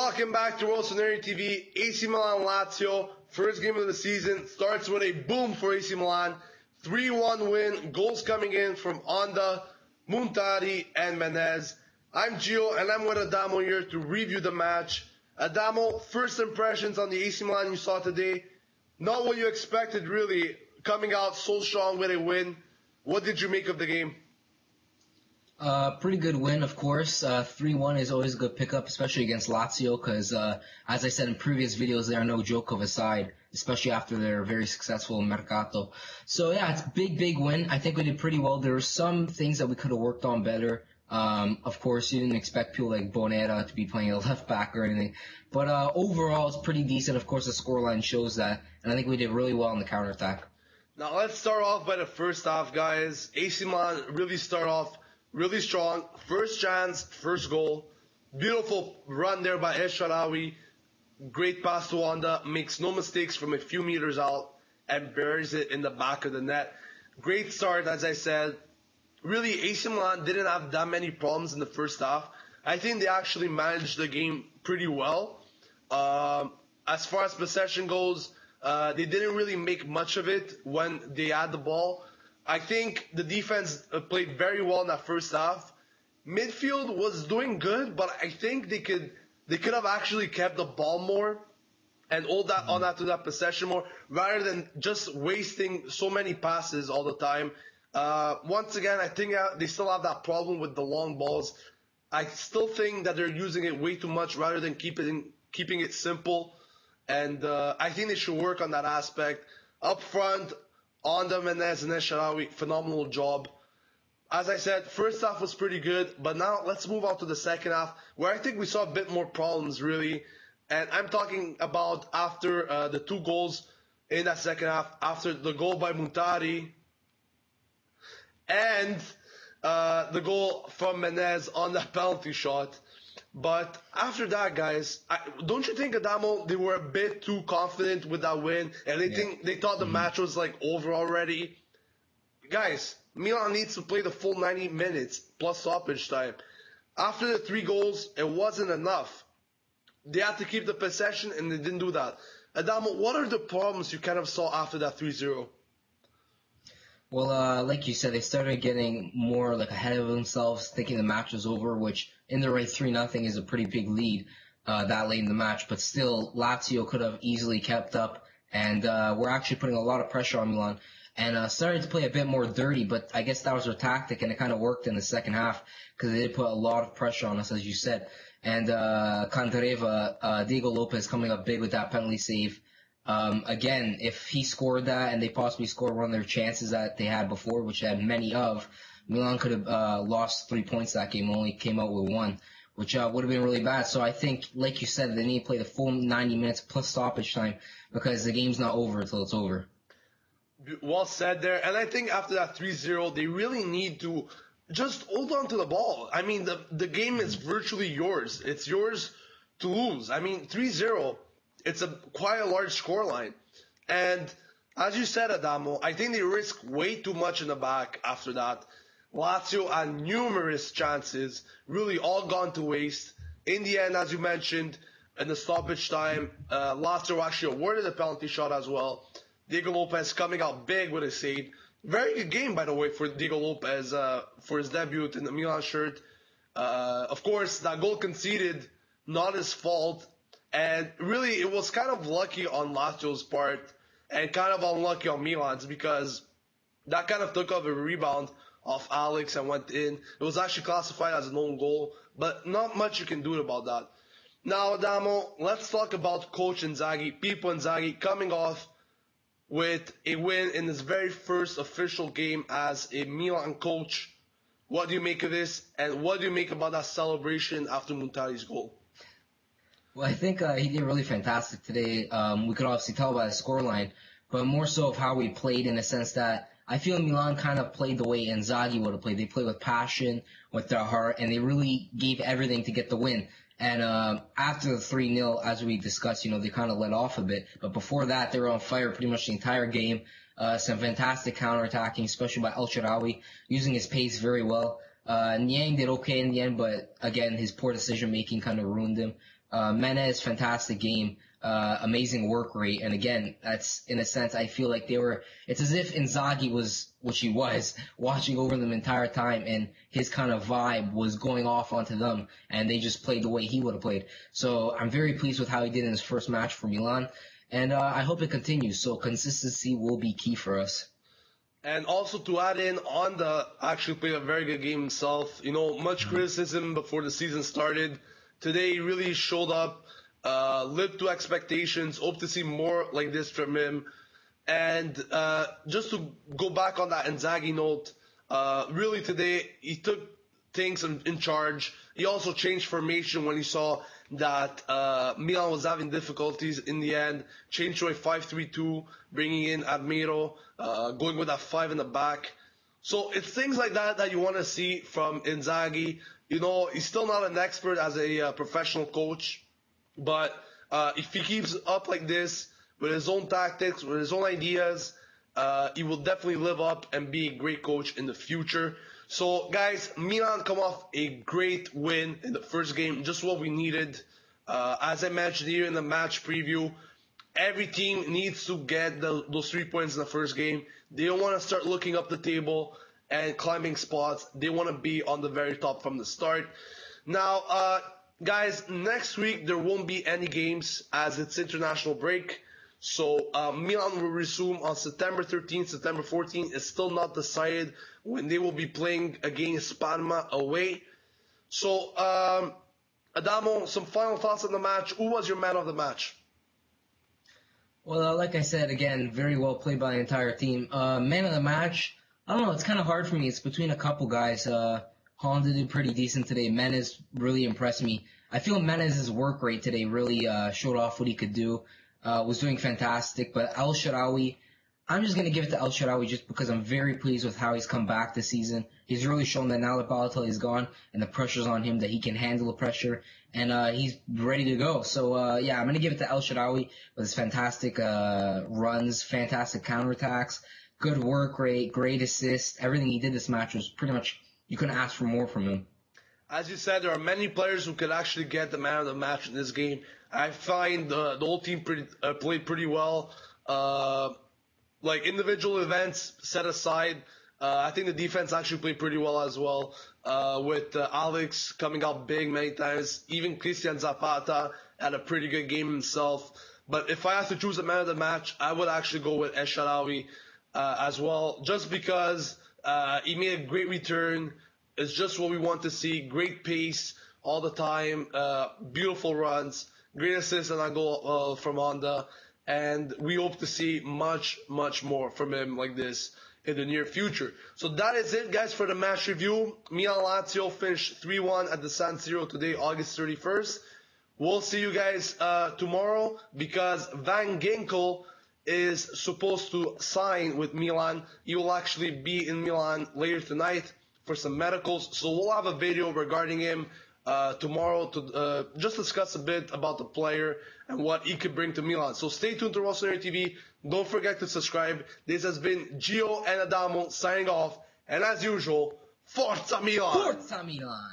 Welcome back to Rossoneri TV. AC Milan Lazio, first game of the season, starts with a boom for AC Milan. 3-1 win, goals coming in from Onda, Muntari, and Menez. I'm Gio, and I'm with Adamo here to review the match. Adamo, first impressions on the AC Milan you saw today. Not what you expected, really, coming out so strong with a win. What did you make of the game? Pretty good win, of course. 3-1 is always a good pickup, especially against Lazio, because, as I said in previous videos, they are no joke of a side, especially after their very successful Mercato. So, yeah, it's a big win. I think we did pretty well. There were some things that we could have worked on better. Of course, you didn't expect people like Bonera to be playing a left back or anything. But overall, it's pretty decent. Of course, the scoreline shows that, and I think we did really well on the counterattack. Now, let's start off by the first half, guys. AC Milan really start off really strong. First chance, first goal. Beautiful run there by El Shaarawy. Great pass to Onda. Makes no mistakes from a few meters out and buries it in the back of the net. Great start, as I said. Really, AC Milan didn't have that many problems in the first half. I think they actually managed the game pretty well. As far as possession goes, they didn't really make much of it when they had the ball. I think the defense played very well in that first half. Midfield was doing good, but I think they could have actually kept the ball more and hold that on that to that possession more rather than just wasting so many passes all the time. Once again, I think they still have that problem with the long balls. I still think that they're using it way too much rather than keeping it simple. And I think they should work on that aspect. Up front, Onda, Menez, and El Shaarawy, phenomenal job. As I said, first half was pretty good, but now let's move on to the second half, where I think we saw a bit more problems, really. And I'm talking about after the two goals in that second half, after the goal by Muntari and the goal from Menez on that penalty shot. But after that, guys, don't you think, Adamo, they were a bit too confident with that win, and they thought the match was like over already? Guys, Milan needs to play the full 90 minutes plus stoppage time. After the 3 goals, it wasn't enough. They had to keep the possession, and they didn't do that. Adamo, what are the problems you kind of saw after that 3-0? Well, like you said, they started getting more like ahead of themselves, thinking the match was over, which in the rate 3-0 is a pretty big lead that late in the match. But still, Lazio could have easily kept up, and we're actually putting a lot of pressure on Milan. And started to play a bit more dirty, but I guess that was their tactic, and it kind of worked in the second half because they did put a lot of pressure on us, as you said. And Cantareva, Diego Lopez coming up big with that penalty save. Again, if he scored that and they possibly scored one of their chances that they had before, which they had many of, Milan could have lost 3 points that game, only came out with 1, which would have been really bad. So I think, like you said, they need to play the full 90 minutes plus stoppage time because the game's not over until it's over. Well said there. And I think after that 3-0, they really need to just hold on to the ball. I mean, the game is virtually yours. It's yours to lose. I mean, 3-0. It's quite a large scoreline. And as you said, Adamo, I think they risk way too much in the back after that. Lazio had numerous chances, really all gone to waste. In the end, as you mentioned, in the stoppage time, Lazio actually awarded a penalty shot as well. Diego Lopez coming out big with a save. Very good game, by the way, for Diego Lopez for his debut in the Milan shirt. Of course, that goal conceded, not his fault. And really, it was kind of lucky on Lazio's part and kind of unlucky on Milan's because that kind of took off a rebound off Alex and went in. It was actually classified as an own goal, but not much you can do about that. Now, Adamo, let's talk about Coach Inzaghi, Pippo Inzaghi, coming off with a win in his very first official game as a Milan coach. What do you make of this, and what do you make about that celebration after Muntari's goal? Well, I think he did really fantastic today. We could obviously tell by the scoreline, but more so of how we played in the sense that I feel Milan kind of played the way Inzaghi would have played. They played with passion, with their heart, and they really gave everything to get the win. And after the 3-0, as we discussed, they kind of let off a bit. But before that, they were on fire pretty much the entire game. Some fantastic counterattacking, especially by El Shaarawy, using his pace very well. Niang did okay in the end, but again, his poor decision-making kind of ruined him. Menez, fantastic game, amazing work rate, and again, that's in a sense I feel like it's as if Inzaghi was, which he was, watching over them the entire time, and his kind of vibe was going off onto them, and they just played the way he would have played. So I'm very pleased with how he did in his first match for Milan, and I hope it continues. So consistency will be key for us. And also to add in, Honda actually played a very good game himself. You know, much criticism before the season started. Today he really showed up, lived to expectations. Hope to see more like this from him. And just to go back on that Inzaghi note, really today he took things in charge. He also changed formation when he saw that Milan was having difficulties in the end. Changed to a 5-3-2, bringing in Admiro, going with that 5 in the back. So it's things like that that you want to see from Inzaghi. You know, he's still not an expert as a professional coach, but if he keeps up like this with his own tactics, with his own ideas, he will definitely live up and be a great coach in the future. So, guys, Milan come off a great win in the first game, just what we needed. As I mentioned here in the match preview, every team needs to get those 3 points in the first game. They don't want to start looking up the table and climbing spots. They want to be on the very top from the start. Now, guys, next week there won't be any games as it's international break. So Milan will resume on September 13th, September 14th. It's still not decided when they will be playing against Parma away. So, Adamo, some final thoughts on the match. Who was your man of the match? Well, like I said, again, very well played by the entire team. Man of the match, I don't know, it's kind of hard for me. It's between a couple guys. Honda did pretty decent today. Menez really impressed me. I feel Menez's work rate today really showed off what he could do. Was doing fantastic. But El Shaarawy, I'm just going to give it to El Shaarawy just because I'm very pleased with how he's come back this season. He's really shown that now that Balotelli's gone and the pressure's on him, that he can handle the pressure, and he's ready to go. So, yeah, I'm going to give it to El Shaarawy with his fantastic runs, fantastic counterattacks, good work rate, great assist. Everything he did this match was pretty much, you couldn't ask for more from him. As you said, there are many players who could actually get the man of the match in this game. I find the whole team played pretty well. Like individual events set aside, I think the defense actually played pretty well as well. With Alex coming out big many times, even Christian Zapata had a pretty good game himself. But if I had to choose a man of the match, I would actually go with El Shaarawy as well, just because he made a great return. It's just what we want to see. Great pace all the time, beautiful runs, great assists and a goal from Honda. And we hope to see much, much more from him like this in the near future. So that is it, guys, for the match review. Milan Lazio finished 3-1 at the San Siro today, August 31st. We'll see you guys tomorrow because Van Ginkel is supposed to sign with Milan. He will actually be in Milan later tonight for some medicals. So we'll have a video regarding him tomorrow to just discuss a bit about the player and what he could bring to Milan. So stay tuned to Rossoneri TV. Don't forget to subscribe. This has been Gio and Adamo signing off. And as usual, Forza Milan! Forza Milan!